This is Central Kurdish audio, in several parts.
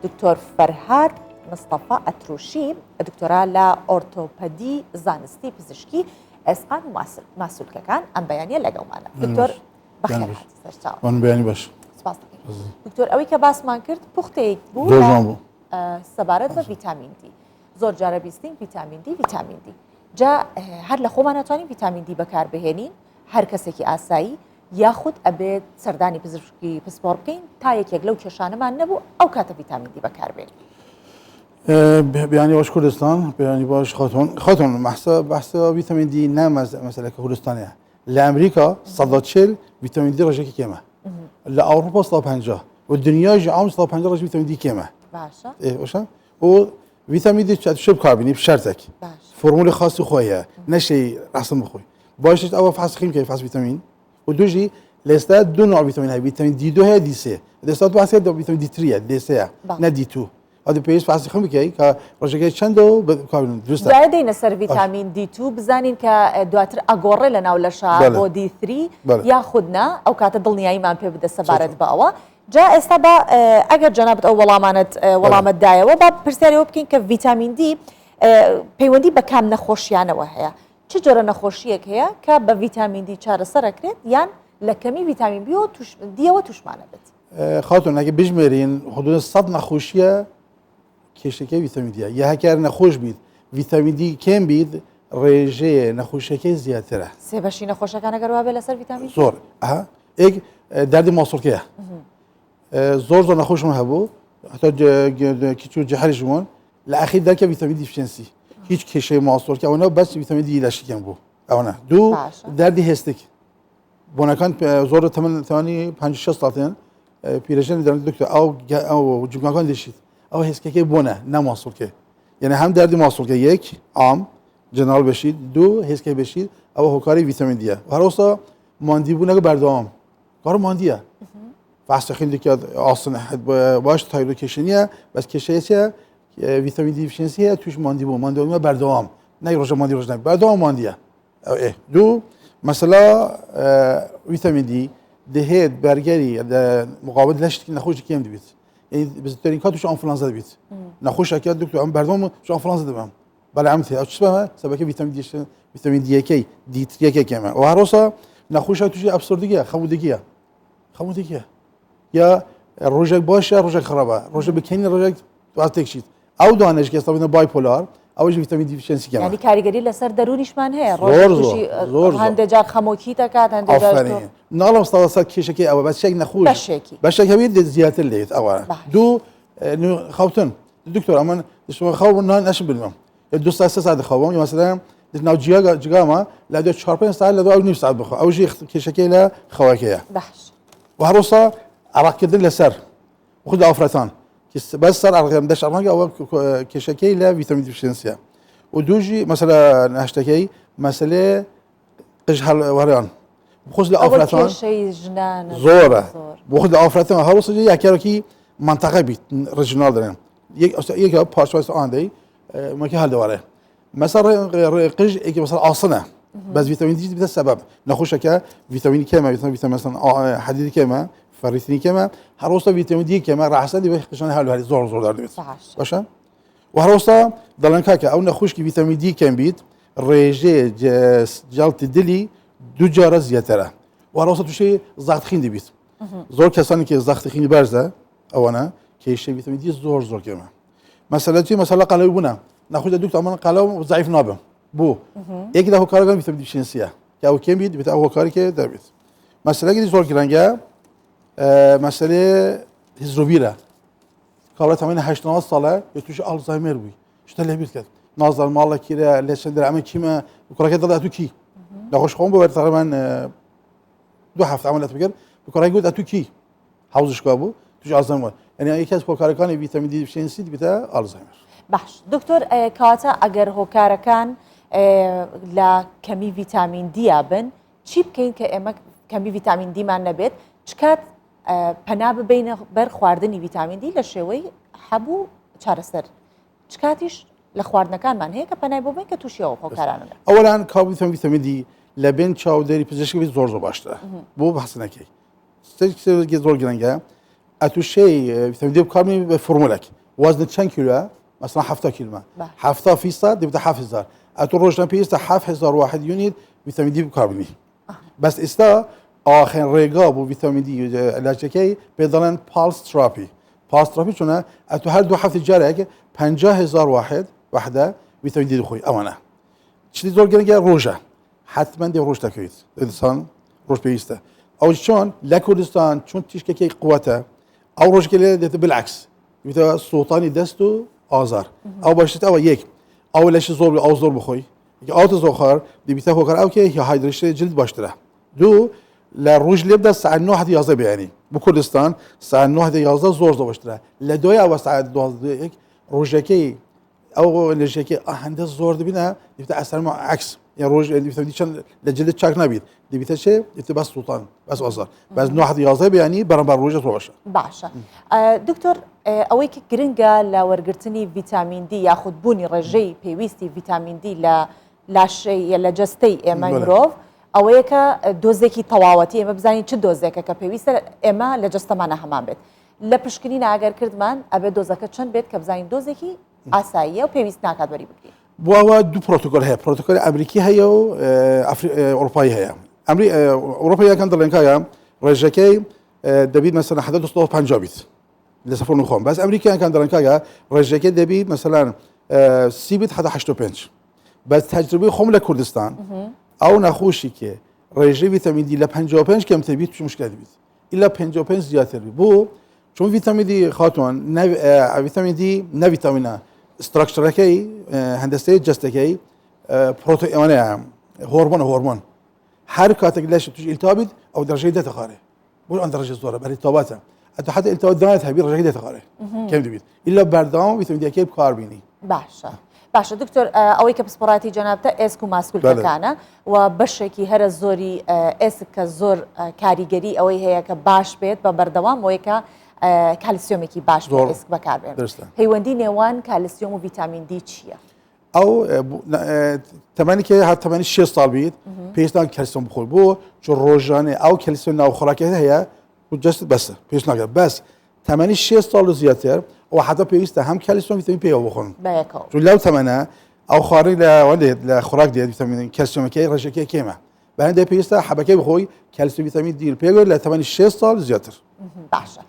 دکتۆر فەرهاد مستەفا ئەتروشی دکتۆرا لە ئۆرتۆپەدی زانستی پزیشکی ئێسقان و ماسوولکەکان ئەم بەیانیە لەگەڵمانە. دکتۆر بەخێر هاتیتەوە. بەیانی باش. سپاس دەکەم. دکتۆر ئەوەی کە باسمان کرد پوختەیەک بوو سەبارەت بە ڤیتامین دی. زۆر جارە بیستین ڤیتامین دی ڤیتامین دی. جا هەر لە خۆمان ناتوانین ڤیتامین دی بەکاربهێنین هەر کەسێکی ئاسایی یاخود ئەبێت سەردانی پزیشکی پسپۆڕ بکەین تا یەکێک لەو کێشانەمان نەبوو ئەو کاتە ڤیتامین دی بەکاربێنین. بەیانی باش کوردستان بەیانی باش خۆتون بەحسە ڤیتامین دی نه مەسەلەکە کوردستانەیە. لە ئەمریکا 140 ڤیتامین دی ڕۆژێکی کێمە. لە ئەوروپا 150 و دنیای عام 150 ڕۆژ ڤیتامین دی کێمە. باشە. و ڤیتامین دی چه بکاربینی بشرتێک. فرمولی خاصی خۆیە نەشەی ڕاستن بخۆی. باشش ئەوە فحص خیم فحص ڤیتامین و دوژی لێستا دو نوع ڤیتامین هەیە ڤیتامین دی 2 هەیە دی 3 دەستا باسێ ڤیتامین دی 3 دی 3 نە دی 2 ئەو پێویست فحص خیم بکەی کە ڕۆژەکەی چەندە و بکاربین دروستە. دوای دێنە سەر ڤیتامین دی 2 بزانین کە دواتر ئەگۆڕێ لە ناو لەشە بۆ دی 3 یاخودنا ئەو کاتە دڵنیاییمان پێ بدە سەبارەت بە ئەوە. جا ئێستا بە ئەگەر جەنابەت ئەو وەڵامەتدایەوە با پرسیارەوە بکەین کە ڤیتامین دی پەیوەندی بە کام نەخۆشیانەوە هەیە. چ جۆرە نەخۆشیەک هەیە کە بە ڤیتامین دی چارەسەرەکرێت یان لە کەمی ڤیتامین دیەوە توشمانە بێت؟ خاتون ئەگە بژمێرین حدود 100 نەخۆشیە کێشەکەی ڤیتامین دیە یا هەکار نەخۆش بیت ڤیتامین دی کێم بیت ڕێژەیە نەخۆشیەکەی زیاترە. سێ بەشی نەخۆشەکان ئەگەر وا بێت لەسەر ڤیتامین زۆر ئێک دەردی ماسوولکەیە زۆر نەخۆشم هەبوو حتا کیچ و جەهەریشمون لە ئەخیر دەرکە ڤیتامین دیفیشنسی هیچ کێشەی ماسوولکە ئەوە بەس ڤیتامین دی لەشیکەم بوو ئەوە دوو دەردی هێستێک بۆنەکان زۆر تەمەنی 56 ساڵیان پیرەژن دەرن دکتۆر ئەو جوگاکان دەشیت ئەو هێستکەکەی بۆنە نەماسوولکە یعنی هەم دەردی ماسوولکە یەک ئام جنرال بشید دوو هێستکەی بشید ئەوە هۆکاری ڤیتامین دیە هەروەستا ماندی بوونەکە بەردەوام کار ماندیە فحص خیم دیکە ئاسن باش تایروکێشنیە بەس کێشەیە ڤیتامین دیفیشنسیە توش ماندی بوو ماندیە بەردەوام نەی ڕۆژە ماندی ڕۆژ نەبێت بەردەوام ماندیە دوو مەسەلا ڤیتامین دی دەهێت بەرگەری مقابل لەشتی نەخۆشی کێم دەبێت بزرگترین کات توش ئەنفلانزا دەبێت نەخۆشەکە دکتۆر ئەم بەردەوام توش ئەنفلانزا دەبم بەڵام ئەم تێ چ بەمە سەبەکە ڤیتامین دیەکەی دی 3 کێمە و هەروەسا نەخۆشە توشی ئەبسۆردگیە خەمودگیە یا ڕۆژێک باشە ڕۆژێک خراپە ڕۆژە بکەنی ڕۆژێک تێکشیت ئەو دانش کە ئێستا بایپۆلار ئەوەش ڤیتامین دیفیشنسی کێمە یعنی کاریگەری لەسەر دەرونیشمان هەیە زۆر هەندێک جار خەمۆکی دەکات هەندێک ناڵم سەد کێشەکەی ئەوە بەس شێک نەخۆش بەشێک هەوێت زیاتر لێت ئەوە دوو خەوتن دکتۆر ئەمە خەو نەشم بنمم دو ساعت سه ساعت دەخەوم یا مثلا ناو جگامە لە دو 4-5 ساعت لە دو نیم ساعت بخۆ ئەوژی کێشەکەی لە خەوەکەیە و هەروەسا عراقکردن لەسەر خود ئافرەتان بەس سەر ئەڕێم دەشڕەنگە ئەوە کێشەکەی لە ڤیتامین دیفیشنسیە و دووژی مەسەلە هەشتەکەی مەسەلێ قژ هەڵوەریان بخۆست لە ئافرەتان زۆرە بۆ خود لە ئافرەتان هەروەسا یەکێکی منتەقە بیت ڕژنال دەرێن یەک پارچەی ئاندەی مەکە هەڵدەوارێ مەسەڵ قژ ئێکی مەسەڵ ئاسنە بەس ڤیتامین دی بێتە سەبەب نەخۆشەکە ڤیتامینی کێمە ڤیتامین مەسەڵ حەدیدی کێمە فەریتنی کێمە هەروەستا ڤیتامین دی کێمە ڕاحەسەن دی قژانی هەڵواری زۆر دەبێت باشە و هەروەستا دەڵێن کاکە ئەو نەخۆشکی ڤیتامین دی کێم بیت ڕێژێ جەڵتی دلی دوو جارە زیاترە و هەروەستا تووشی زەختخین دەبیت زۆر کەسانی کە زەختخینی بەرزە ئەوەنە کێشەی ڤیتامین دی زۆر کێمە مەسەلە قەڵەوی بوونە نەخۆش دکتۆر ئەمە قەڵەو زایف نابم بۆ یەکی لە هۆکارەکان ڤیتامین دیفیشنسیە کە ئەو کێم بیت ئەو هۆکارێکە دەبێت مەسەلەیەکی زۆر گرنگە مەسەلێ هیزۆبیرە کابرا تەمەنی 80 ساڵە بە تووشی ئالزایمەر بووی شتە لێبییر کرد نازان ماڵێکیرە لە چەندە ئەمە کیمە کوڕەکە دەڵێت ئەتو کی نەخۆش خۆم بۆ تقریبا 2 هەفتە عملیات بکرد کوڕەکە گوت ئەتو کی حوزشکا بوو توش ئالزایمەر یعنی یەکێک از هۆکارەکانی ڤیتامین دیفیشنسی دەبێتە ئالزایمەر. باش دکتۆر کەواتە ئەگەر هۆکارەکان لە کەمی ڤیتامین دیە بن چی بکەین کە ئێمە کەمی ڤیتامین دیمان نەبێت چکات پەنا ببینە بەر خواردنی ڤیتامین دی لە شێوەی هەبوو چارەسەر چکاتیش لە خواردنەکانمان هەیە کە پەنای بۆ بین کە تووشیەوە هۆکارانە ئەوەلان کاو ڤیتامین دی لە بین چاودێری پزیشکی زۆر باشترە بۆ بەحسنەکەی زۆر گرنگە اتو شيء فيتامين دي بكاربوني بفورمولك وزن چند كيلو مثلا 7 كيلو 7% دي حافظ اتو روجنا بيستا 7000 واحد يونت فيتامين دي بكاربوني بس استا آخر رقاب و فيتامين دي علاج کی بدلن پالس تراپی چونه اتو هر 2 هفته جارك 50000 وحده فيتامين دي خوي امانه چیزی زور گرنگه روژه حتما دی روژ تکید انسان روژ بیسته او چون لکردستان چون تیشک کی قوته او روژ گله ده بالعكس میتونه سلطانی دستو آزار او باشید او یک اولش زور بخوی که آت زوخر دی بیته خوکر او که هایدریشن جلد باشتره دو لروج لبدا الساعه 9 11 بیانی بکردستان الساعه 9 11 زور باشتره لدوی او الساعه 12 روژکی او الشيء هندسه زور دبينا يبدا اثر مع عكس يعني روج اللي شان لجلد تشاك نبيت دي بتشي بس سلطان بس أصغر بس نوع يازب يعني برا روجة روجة باشا دكتور اويك جرينجا لا ورقرتني فيتامين دي ياخذ بوني رجي بيويستي فيتامين دي لا شيء لا جستي اما مروف اويك دوزيكي طواوتي اما بزاني چه دوزيكا كبيويست اما لجست معنا همان بيت لا بشكلين اگر كردمان ابي دوزكا چند بيت كبزاني دوزيكي اسايا وبيويست ناكاد بري بكري بوا دو بروتوكول هي بروتوكول امريكي هي و اوروبي هي اوروبي كان دلنكايا رجكي دبيد مثلا حدد 150 بيت لسفر نخوم بس امريكا كان دلنكايا رجكي دبيد مثلا سيبت حدا 85 بس تجربه خم لكردستان او نخوشي که رژه ویتامین دی ل 55 کم تبید چه مشکلی بید الا 55 زیاتر بو چون ویتامین دی خاطون ویتامین دی نه ویتامین استراکچر کی هندسه جست کی پروتئین هورمون هر کاتگلش توش التهاب او درجه ده تخاره بو ان درجه زوره برای التهابات حتی حتی التهاب دانت هبی درجه ده تخاره کم دبید الا بردام ویتامین دی کی کاربینی باشا دكتور اوي كبسبوراتي جنابته اسكو ماسكول كان وبشكي هر الزوري اسك الزور كاريجري اوي هي كباش بيت ببردوام ويكا كالسيوميكي باش بيت اسك بكاربين هيوندي نيوان كالسيوم وفيتامين دي تشيا او تماني كي حتى 86 سال بيت بيستان كالسيوم بخور بو چون روجانه او كالسيوم ناو خوراكي هي جست بس بيستان بس 86 سال زياتر و حتی پیوسته هم کلسیم ویتامین پی بخورن باکو چون لو ثمنه او خارج ل خوراک دی ویتامین کلسیم کی رشکی کیمه بعد دی پیوسته حبکه بخوی کلسیم ویتامین دی پی ل 86 سال زیاتر باشه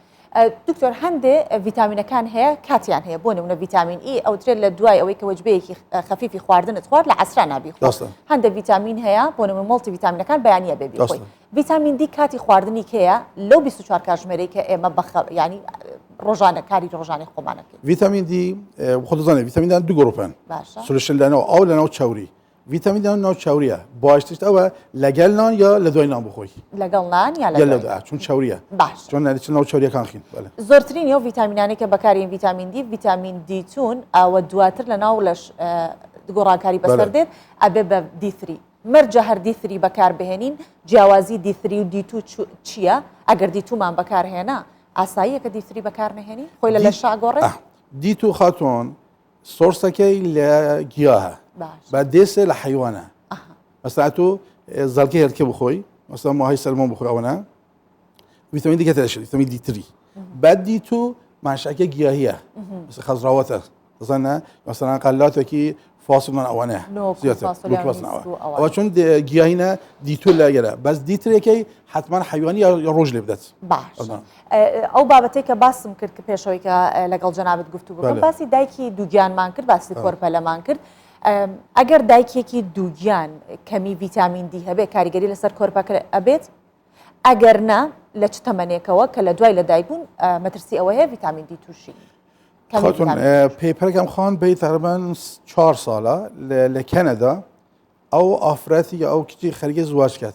دكتور هندي فيتامين كان هي كاتيان هي بوني من فيتامين اي او تريل الدواي او كوجبه خفيفي خواردن تخوار لعسرنا بيخوار هندي فيتامين هي بوني من مولتي فيتامين كان بيانيه بيبي خوي فيتامين دي كاتي خواردني كيا لو 24 كاجمري كي ما بخ يعني روجانه كاري روجانه خومانه فيتامين دي خودزانه فيتامين دي دو جروبن سولوشن لنا او لنا تشاوري فيتامين دي نوع تشاوريه باشتش او لگلنان یا لدوینان بخوی لگلنان یا لدوینان چون تشاوريه باش چون نوع تشاوريه كان خين بله زورترين يو فيتاميناني كبكارين فيتامين دي تون او دواتر لنا ولش دغوراكاري بسردت ابي دي 3 مرجع هر دي 3 بكار بهنين جوازي دي 3 و دي 2 چيا اگر دي 2 مان بكار هنا اسايا كدي 3 بكار نهني خويل للشا غوري دي 2 خاتون سورسكي لجياها بعد ديس لحيوانه مثلا تو زلكي هركي بخوي مثلا ما هي سلمون بخوي اونا فيتامين دي كتاش فيتامين دي 3 بعد دي 2 مع شاكه جياهيه مثلا خضروات ظن مثلا قلاتكي فاصل من اوانه زياده او چون گیاهینه دی تو لاگره بس دی ترکی حتما حیوانی یا روج لبدت باش او بابتي كباسم كرد كبيشوي لقل جنابت گفتو بكم باسي دايكي دوجان مان كرد باسي كوربلا مان كرد اگر دايكي دوجان كمي فيتامين دي هبه كاريگري لسر كوربا ابيت اگر نا لچتمنيكوا كلا دواي لدايبون مترسي او هي فيتامين دي توشي خاطر پیپر کم خان به تقریبا 4 ساله لكندا او افراتي او كتي خريجه زواج كات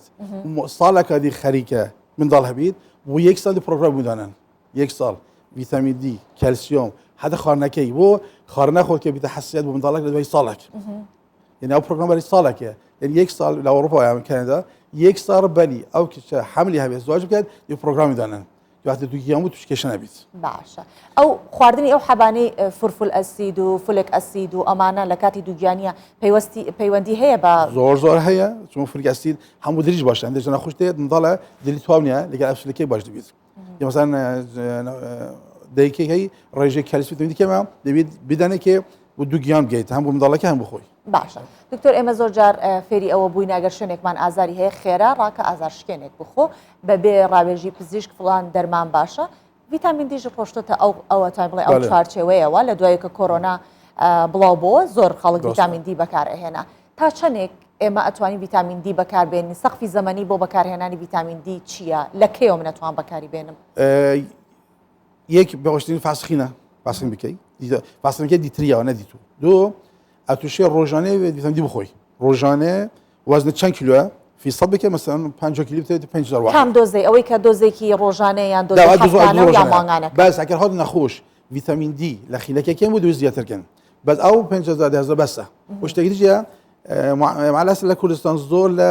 ساله كدي خريجه من ضل هبيد و یک سال پروگرام میدانن یک سال ویتامین دی کلسیم حتی خارنکی و خارنه خود که بیت حساسیت به مدالک لدوی سالک یعنی او پروگرام برای سالکه یعنی یک سال ل اروپا یا کانادا یک سال بلی او که حملی هبه ازدواج کرد یه پروگرام میدانن وقتی تو گیامو توش کشن نبید باشه او خواردنی او حبانی فرفل اسید و فولک اسید و امانه لکاتی دوجانیا پیوندی هي با زور هي چون فولک اسید همو دریج باشه اندر جنا خوش دید مداله دلی توامنیه لگه افسلکی باش دبید یا مثلا دیکی هی ڕێژەی کەلسی ویتامین دی کێمە دەبێت بدەنێکێ بۆ دوو گیان بگەیت هەم بۆ منداڵەکە هەم بخۆی. باشە دکتۆر ئێمە زۆر جار فێری ئەوە بووین ئەگەر شوێنێکمان ئازاری هەیە خێرا ڕاکە ئازار شکێنێک بخۆ بەبێ ڕاوێژی پزیشک فڵان دەرمان باشە ڤیتامین دیژ پۆشتۆتە ئەوە تا بڵێ ئەو چارچێوەیەوە لە دوای کە کۆرۆنا بڵاو بۆ زۆر خەڵک ڤیتامین دی بەکارهێنا تا چەندێک ئێمە ئەتوانین ڤیتامین دی بەکاربێنین سەقفی زەمەنی بۆ بەکارهێنانی ڤیتامین دی چییە لە کێوە من ئەتوان بەکاری بێنم؟ یەک بەشترین فاسخینە فاسخین بکەیت فاسخینەکە دیتریەوە نەدیتوو دوو ئەتوشێ ڕۆژانێ ڤیتامین دی بخۆی ڕۆژانێ وەزنە چەند کیلوە فیصد بکە مثلا 5 کیلو بتێت 5000 واحد کام دۆزەی ئەوەی کە دۆزێکی ڕۆژانەیە یان دۆزێکی هەفتانە یان مانگانە بەس ئەگەر هات نەخۆش ڤیتامین دی لە خیلەکە کێم بۆ دوو زیاترکەن بەس ئەو 5000 بەسە شتێکی دیجە مع الأسف لە کوردستان زۆر لە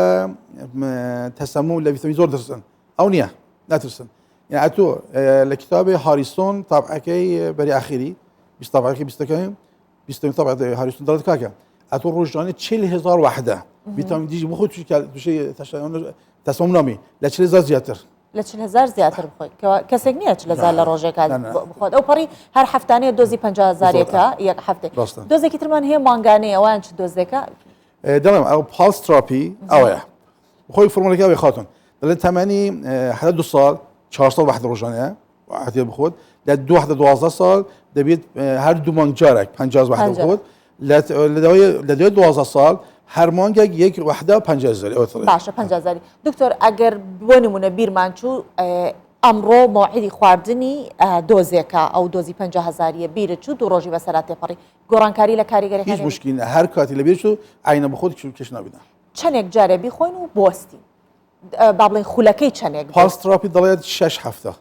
تەسەموم لە ڤیتامین زۆر دەترسن ئەو نییە ناترسن يعني أتو لكتاب هاريسون طبعكي بري آخري بس طبعكي بيستكين بيستكين طبعا هاريسون درت كاكا أتو روجاني 40000 وحدة فيتامين دي بخو شيء تسمم نامي لا 40000 زياتر لا 40000 زياتر بخو كسك نية 40000 لروجك بخو أو بري هر حفتانية دوزي 50000 يكا يك حفتة دوزي كتر من هي مانغانية وين شو دوزيكا دلهم أو بالس ترابي أو يا بخو فرمولك أو يخاطن دلهم 8 حدا 2 سال 400 وحده روزانه واحد بخود لدو وحده 12 سال دبيت هر دو مانگ جارك 50 وحده بخود لدوی 12 سال هر مانگ یک وحده 50000 باشه 50000 دکتور اگر بونمونه بیرمانچو امرو موعدی خواردنی دوزیکا او دوزی 50000 بیره چو دو روزی وسرات پاری گورانکاری لکاریگری هیچ مشکلی هر کاتی لبیرشو عین بخود کش نبیدن چنک جاره بخوین و بوستی بابلين خولەکەی چەندێک پاستراپی دەڵێت 6 هەفتە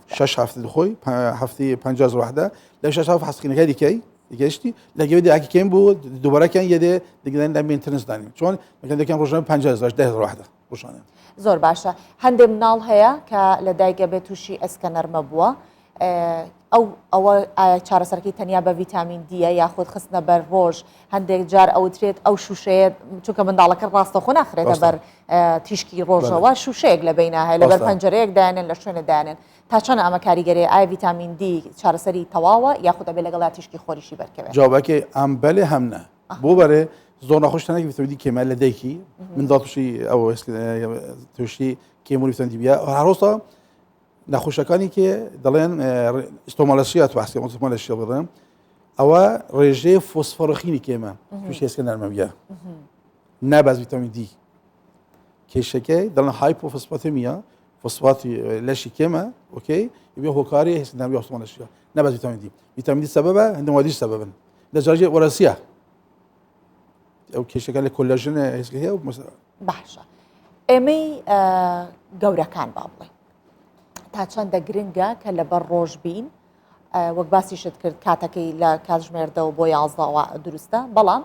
6 هەفتە دخۆی هەفتی 50 وحدە لە 6 هەفتە حەسقینەکە دیکەی دیگەشتی لەگەوێ دیاکەم بوو دووبارەکەن یەدێ دیگەن لە مینتنس دانیم چۆن مەکەن دەکەن ڕۆژانە 50000 وحدە ڕۆژانە زۆر باشە هەندێک مناڵ هەیە کە لە دایکە بێت تووشی ئەسکەنەرمە بووە ئەوە چارەسەرکی تەنیا بە ڤیتامین دیە یاخود خستنە بەر ڕۆژ هەندێک جار ئەوترێت ئەو شوشەیە چونکە منداڵەکە ڕاستەخۆ ناخرێتە بەر تیشکی ڕۆژەوە شوشەیەک لە بیناهەیە لەبەر پەنجەرەیەک دایانێن لە شوێنە دایانێن تا چەند ئەمە کاریگەری ئایا ڤیتامین دی چارەسەری تەواوە یاخود ئەبێ لەگەڵا تیشکی خۆریشی بەرکەوێت جوابەکەی ئەم بەلێ هەم نە بۆ بەرێ زۆر نەخۆشتانێکی ڤیتامین دی کێمە لە دایکی منداڵ تووشی ئەو تووشی کێمەوی ڤیتامین دی بیا هەروەستا نەخۆشەکانی کە دەڵێن ئستۆمالەشیات بەحسی ئۆتۆمالەشیا بڵێن ئەوە ڕێژەیە فۆسفۆرەخینی کێمە تووشی ئەسکەنەرمە بیا ناباز ڤیتامین دی کێشەکەی دەڵێن هایپۆفۆسفاتێمیا فۆسفاتی لەشی کێمە ئۆکەی بێ هۆکاری ئەسکەنەرمی ئۆتۆمالەشیا ناباز ڤیتامین دی ڤیتامین دی سەبەبە هەندێک وادیش سەبەبن لە جارجێ وەرەسیە ئەو کێشەکان لە کۆلاژن هێزگە هەیە باشە ئێمەی گەورەکان با بڵێ تا چەندە گرنگە کە لەبەر ڕۆژ بین وەک باسیشت کرد کاتەکەی لە کاتژمێردەوە بۆ 11 دروستە بەڵام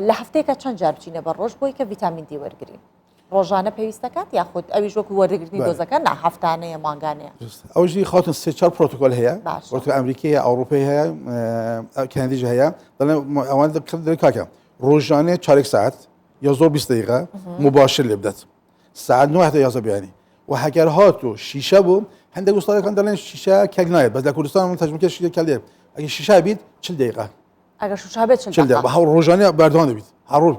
لە هەفتەیەکە چەند جار بچینە بەر ڕۆژ بۆی کە ڤیتامین دی وەرگرین ڕۆژانە پێویستەکات یاخود ئەویش وەکو وەرگرتنی دۆزەکە نا هەفتانەیە مانگانەیە ئەوژی خاوتن سێ چوار پرۆتۆکۆل هەیە پرۆتۆکۆل ئەمریکیە ئەوروپای هەیە کەنەدیش هەیە دەڵێن ئەوان کاکە ڕۆژانێ 4 ساعت یا زۆر 20 دقیقە مباشر لێ بدات ساعت 9 تا 11 بیانی و هەگەر هاتو شیشە بوو هەندێک وستادەکان دەڵێن شیشە کەک نایێت بەس لە کوردستان تەجربەکە شیشە کەل دێت ئەگەر شیشە بیت 40 دقیقە ئەگەر شیشە بێت 40 دقیقە بە ڕۆژانە بەردەوام دەبیت هەر ڕۆژ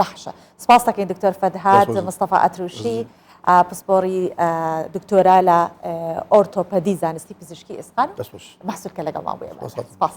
باشە سپاس دەکەین دکتۆر فەدهاد مستەفا ئەتروشی پسپۆری دکتۆرا لە ئۆرتۆپەدی زانستی پزیشکی ئێسقان بەسوولکە لەگەڵ ما بووە سپاس